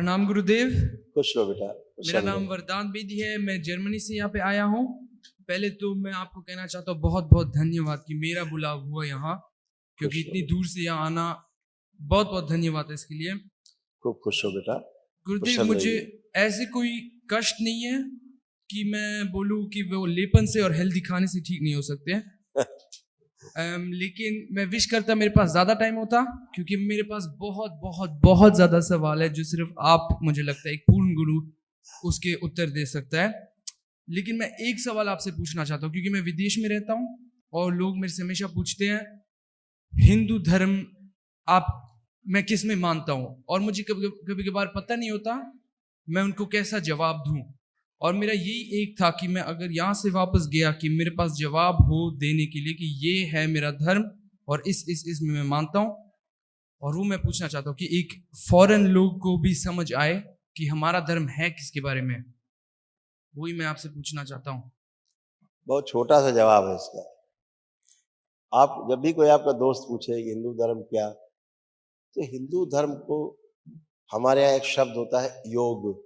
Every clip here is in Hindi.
प्रणाम गुरुदेव। खुश रहो बेटा। मेरा नाम वरदान बेदी है। मैं जर्मनी से यहाँ पे आया हूँ। पहले तो मैं आपको कहना चाहता हूँ बहुत बहुत धन्यवाद कि मेरा बुलाव हुआ यहाँ, क्योंकि इतनी दूर से यहाँ आना, बहुत बहुत धन्यवाद है इसके लिए। खूब खुश हो बेटा। गुरुदेव, मुझे ऐसे कोई कष्ट नहीं है कि मैं बोलूँ कि वो लेपन से और हेल्दी खाने से ठीक नहीं हो सकते हैं। लेकिन मैं विश करता मेरे पास ज़्यादा टाइम होता, क्योंकि मेरे पास बहुत बहुत बहुत ज़्यादा सवाल है जो सिर्फ आप, मुझे लगता है एक पूर्ण गुरु उसके उत्तर दे सकता है। लेकिन मैं एक सवाल आपसे पूछना चाहता हूँ, क्योंकि मैं विदेश में रहता हूँ और लोग मेरे से हमेशा पूछते हैं हिंदू धर्म मैं किस में मानता हूँ, और मुझे कभी कभार पता नहीं होता मैं उनको कैसा जवाब दूँ। और मेरा यही एक था कि मैं अगर यहाँ से वापस गया कि मेरे पास जवाब हो देने के लिए कि ये है मेरा धर्म और इस में मैं मानता हूँ, और वो मैं पूछना चाहता हूँ कि एक फॉरेन लोग को भी समझ आए कि हमारा धर्म है किसके बारे में, वही मैं आपसे पूछना चाहता हूँ। बहुत छोटा सा जवाब है इसका। आप जब भी कोई आपका दोस्त पूछे हिंदू धर्म क्या, तो हिंदू धर्म को हमारे यहाँ एक शब्द होता है योग,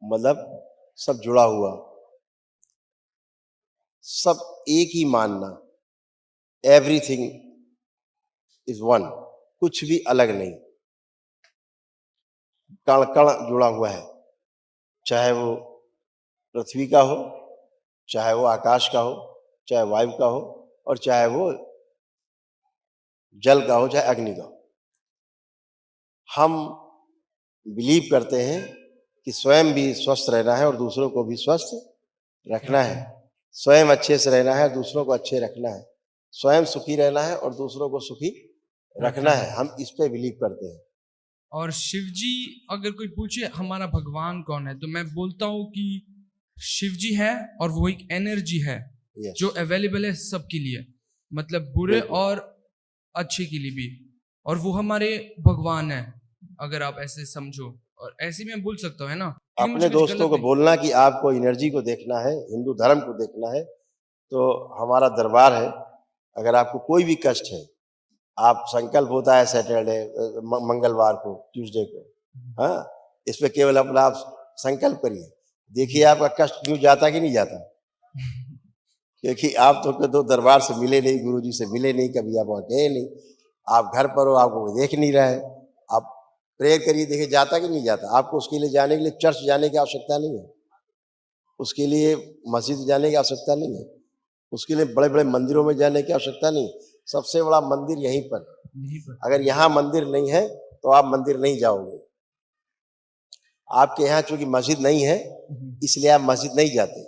मतलब सब जुड़ा हुआ, सब एक ही मानना, एवरीथिंग इज वन, कुछ भी अलग नहीं, कण कण जुड़ा हुआ है, चाहे वो पृथ्वी का हो, चाहे वो आकाश का हो, चाहे वायु का हो, और चाहे वो जल का हो, चाहे अग्नि का हो। हम बिलीव करते हैं कि स्वयं भी स्वस्थ रहना है और दूसरों को भी स्वस्थ रखना है, स्वयं अच्छे से रहना है, दूसरों को अच्छे रखना है, स्वयं सुखी रहना है और दूसरों को सुखी रखना है। हम इस पे बिलीव करते हैं। और शिव जी, अगर कोई पूछे हमारा भगवान कौन है, तो मैं बोलता हूँ कि शिव जी है और वो एक एनर्जी है जो अवेलेबल है सबके लिए, मतलब बुरे और अच्छे के लिए भी, और वो हमारे भगवान है, अगर आप ऐसे समझो। और ऐसे में बोल सकता हूँ, है ना? अपने दोस्तों को बोलना कि आपको एनर्जी को देखना है, हिंदू धर्म को देखना है, तो हमारा दरबार है। अगर आपको कोई भी कष्ट है, आप संकल्प होता है सैटरडे, मंगलवार को, ट्यूसडे को, हाँ, इस पे केवल अपना आप संकल्प करिए, देखिए आपका कष्ट क्यों जाता कि नहीं जाता। क्योंकि आप तो दरबार से मिले नहीं, गुरुजी से मिले नहीं, कभी आप वहाँ गए नहीं, आप घर पर हो, आपको देख नहीं रहा है। आप प्रेयर करिए, देखिए जाता कि नहीं जाता। आपको उसके लिए जाने के लिए चर्च जाने की आवश्यकता नहीं है, उसके लिए मस्जिद जाने की आवश्यकता नहीं है, उसके लिए बड़े बड़े मंदिरों में जाने की आवश्यकता नहीं। सबसे बड़ा मंदिर यहीं पर। अगर यहाँ मंदिर नहीं है तो आप मंदिर नहीं जाओगे। आपके यहाँ चूंकि मस्जिद नहीं है इसलिए आप मस्जिद नहीं जाते,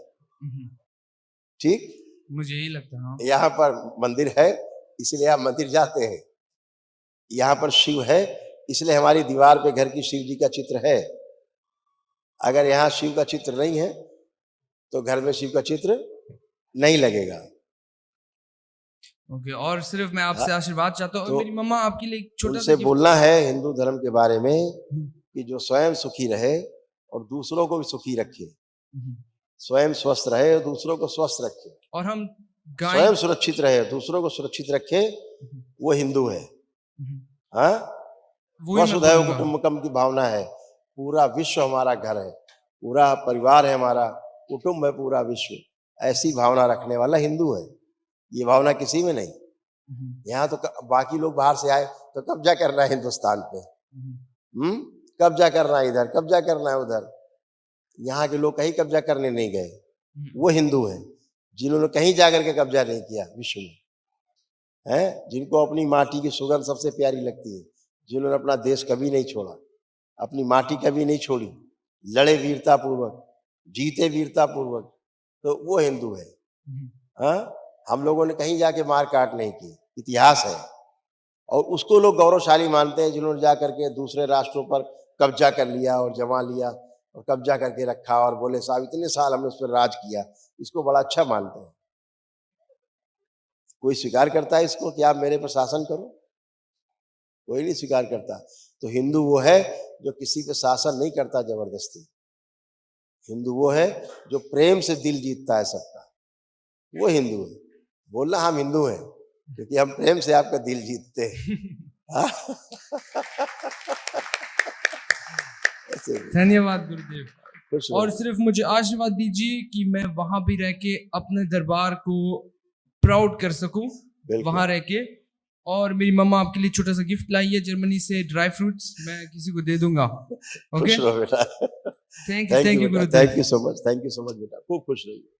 ठीक? मुझे यही लगता है। हाँ। यहाँ पर मंदिर है इसलिए आप मंदिर जाते हैं। यहाँ पर शिव है इसलिए हमारी दीवार पे घर की शिव जी का चित्र है। अगर यहाँ शिव का चित्र नहीं है तो घर में शिव का चित्र नहीं लगेगा। ओके, और सिर्फ मैं आपसे आशीर्वाद चाहता हूँ, तो मेरी मम्मा आपके लिए छोटा सा बोलना है हिंदू धर्म के बारे में कि जो स्वयं सुखी रहे और दूसरों को भी सुखी रखे, स्वयं स्वस्थ रहे और दूसरों को स्वस्थ रखे, और हम स्वयं सुरक्षित रहे दूसरों को सुरक्षित रखे, वो हिंदू है। हाँ, वसुधैव कुटुंबकम की भावना है। पूरा विश्व हमारा घर है, पूरा परिवार है हमारा, कुटुंब है पूरा विश्व, ऐसी भावना रखने वाला हिंदू है। ये भावना किसी में नहीं। यहाँ तो बाकी लोग बाहर से आए तो कब्जा करना है हिंदुस्तान पे, कब्जा करना है इधर, कब्जा करना है उधर। यहाँ के लोग कहीं कब्जा करने नहीं गए, वो हिंदू है जिन्होंने कहीं जाकर के कब्जा नहीं किया विश्व में, है जिनको अपनी माटी की सुगंध सबसे प्यारी लगती है, जिन्होंने अपना देश कभी नहीं छोड़ा, अपनी माटी कभी नहीं छोड़ी, लड़े वीरता पूर्वक, जीते वीरता पूर्वक, तो वो हिंदू है। हाँ, हम लोगों ने कहीं जाके मार काट नहीं की, इतिहास है। और उसको लोग गौरवशाली मानते हैं जिन्होंने जाकर के दूसरे राष्ट्रों पर कब्जा कर लिया और जमा लिया और कब्जा करके रखा और बोले साहब इतने साल हमने उस पर राज किया, इसको बड़ा अच्छा मानते हैं। कोई स्वीकार करता है इसको कि आप मेरे पर शासन करो? कोई नहीं स्वीकार करता। तो हिंदू वो है जो किसी पे शासन नहीं करता जबरदस्ती। हिंदू वो है जो प्रेम से दिल जीतता है सबका, वो हिंदू है। बोलना हम हिंदू हैं क्योंकि हम प्रेम से आपका दिल जीतते हैं। नमस्ते जी, धन्यवाद गुरुदेव। खुश रहो। और सिर्फ मुझे आशीर्वाद दीजिए कि मैं वहां भी रह के अपने दरबार को प्राउड कर सकूं, बिल्कुल। वहां रह के। और मेरी मम्मा आपके लिए छोटा सा गिफ्ट लाई है जर्मनी से, ड्राई फ्रूट्स, मैं किसी को दे दूंगा। ओके, खुश रहो बेटा। थैंक यू थैंक यू बेटा, गुरुदेव। Thank you so much, thank you so much बेटा, खूब खुश रहिए।